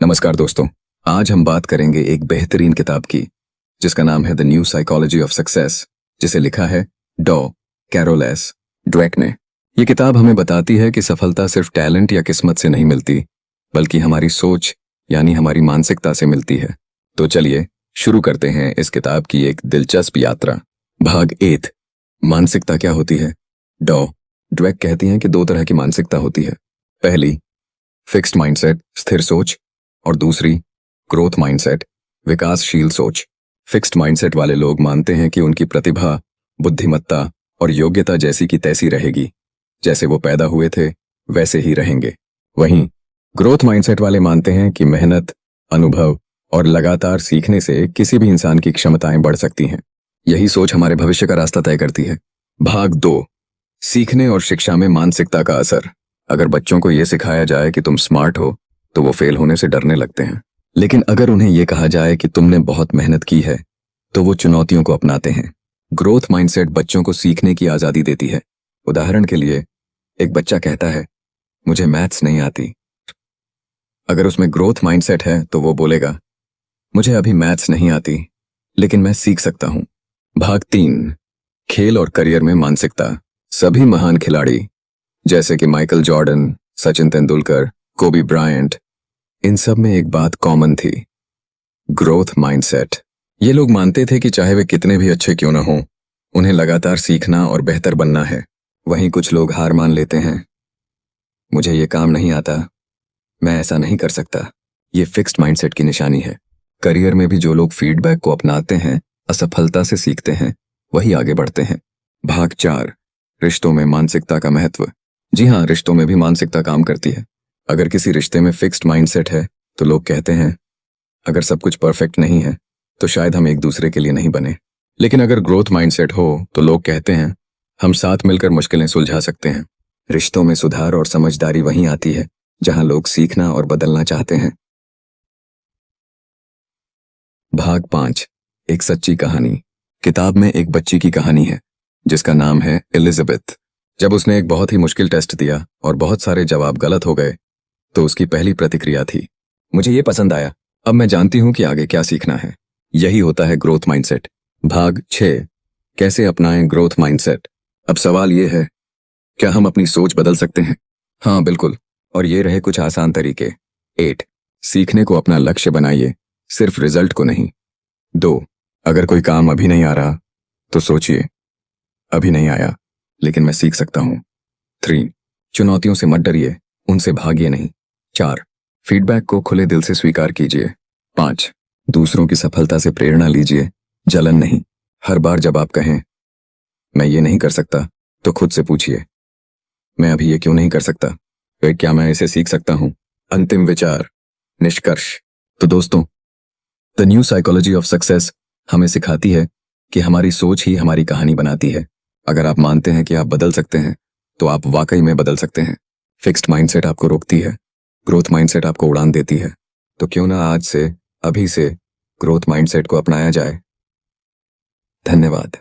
नमस्कार दोस्तों, आज हम बात करेंगे एक बेहतरीन किताब की जिसका नाम है the new psychology of success, जिसे लिखा है डॉ कैरोल एस ड्वेक ने। ये किताब हमें बताती है कि सफलता सिर्फ टैलेंट या किस्मत से नहीं मिलती, बल्कि हमारी सोच यानी हमारी मानसिकता से मिलती है। तो चलिए शुरू करते हैं इस किताब की एक दिलचस्प यात्रा। भाग 8, मानसिकता क्या होती है। डॉ ड्वेक कहती हैं कि दो तरह की मानसिकता होती है। पहली, फिक्स्ड माइंडसेट, स्थिर सोच, और दूसरी, ग्रोथ माइंडसेट, विकासशील सोच। फिक्स्ड माइंडसेट वाले लोग मानते हैं कि उनकी प्रतिभा, बुद्धिमत्ता और योग्यता जैसी की तैसी रहेगी, जैसे वो पैदा हुए थे वैसे ही रहेंगे। वहीं ग्रोथ माइंडसेट वाले मानते हैं कि मेहनत, अनुभव और लगातार सीखने से किसी भी इंसान की क्षमताएं बढ़ सकती हैं। यही सोच हमारे भविष्य का रास्ता तय करती है। भाग 2, सीखने और शिक्षा में मानसिकता का असर। अगर बच्चों को यह सिखाया जाए कि तुम स्मार्ट हो तो वो फेल होने से डरने लगते हैं, लेकिन अगर उन्हें यह कहा जाए कि तुमने बहुत मेहनत की है तो वो चुनौतियों को अपनाते हैं। ग्रोथ माइंडसेट बच्चों को सीखने की आजादी देती है। उदाहरण के लिए, एक बच्चा कहता है मुझे मैथ्स नहीं आती। अगर उसमें ग्रोथ माइंडसेट है तो वो बोलेगा मुझे अभी मैथ्स नहीं आती, लेकिन मैं सीख सकता हूं। भाग 3, खेल और करियर में मानसिकता। सभी महान खिलाड़ी जैसे कि माइकल जॉर्डन, सचिन तेंदुलकर, कोबी ब्रायंट, इन सब में एक बात कॉमन थी, ग्रोथ माइंडसेट। ये लोग मानते थे कि चाहे वे कितने भी अच्छे क्यों ना हों, उन्हें लगातार सीखना और बेहतर बनना है। वहीं कुछ लोग हार मान लेते हैं, मुझे ये काम नहीं आता, मैं ऐसा नहीं कर सकता। ये फिक्स्ड माइंडसेट की निशानी है। करियर में भी जो लोग फीडबैक को अपनाते हैं, असफलता से सीखते हैं, वही आगे बढ़ते हैं। भाग 4, रिश्तों में मानसिकता का महत्व। जी हाँ, रिश्तों में भी मानसिकता काम करती है। अगर किसी रिश्ते में फिक्स्ड माइंडसेट है तो लोग कहते हैं अगर सब कुछ परफेक्ट नहीं है तो शायद हम एक दूसरे के लिए नहीं बने। लेकिन अगर ग्रोथ माइंडसेट हो तो लोग कहते हैं हम साथ मिलकर मुश्किलें सुलझा सकते हैं। रिश्तों में सुधार और समझदारी वहीं आती है जहां लोग सीखना और बदलना चाहते हैं। भाग 5, एक सच्ची कहानी। किताब में एक बच्ची की कहानी है जिसका नाम है एलिजाबेथ। जब उसने एक बहुत ही मुश्किल टेस्ट दिया और बहुत सारे जवाब गलत हो गए तो उसकी पहली प्रतिक्रिया थी मुझे ये पसंद आया, अब मैं जानती हूं कि आगे क्या सीखना है। यही होता है ग्रोथ माइंडसेट। भाग 6, कैसे अपनाएं ग्रोथ माइंडसेट। अब सवाल ये है, क्या हम अपनी सोच बदल सकते हैं? हाँ, बिल्कुल। और ये रहे कुछ आसान तरीके। 8, सीखने को अपना लक्ष्य बनाइए, सिर्फ रिजल्ट को नहीं। 2, अगर कोई काम अभी नहीं आ रहा तो सोचिए अभी नहीं आया, लेकिन मैं सीख सकता हूं। 3, चुनौतियों से मत डरिए, उनसे भागिए नहीं। 4, फीडबैक को खुले दिल से स्वीकार कीजिए। 5, दूसरों की सफलता से प्रेरणा लीजिए, जलन नहीं। हर बार जब आप कहें मैं ये नहीं कर सकता तो खुद से पूछिए मैं अभी ये क्यों नहीं कर सकता, फिर क्या मैं इसे सीख सकता हूं। अंतिम विचार, निष्कर्ष। तो दोस्तों, the new psychology of success हमें सिखाती है कि हमारी सोच ही हमारी कहानी बनाती है। अगर आप मानते हैं कि आप बदल सकते हैं तो आप वाकई में बदल सकते हैं। फिक्स्ड माइंडसेट आपको रोकती है, ग्रोथ माइंडसेट आपको उड़ान देती है। तो क्यों ना आज से, अभी से ग्रोथ माइंडसेट को अपनाया जाए। धन्यवाद।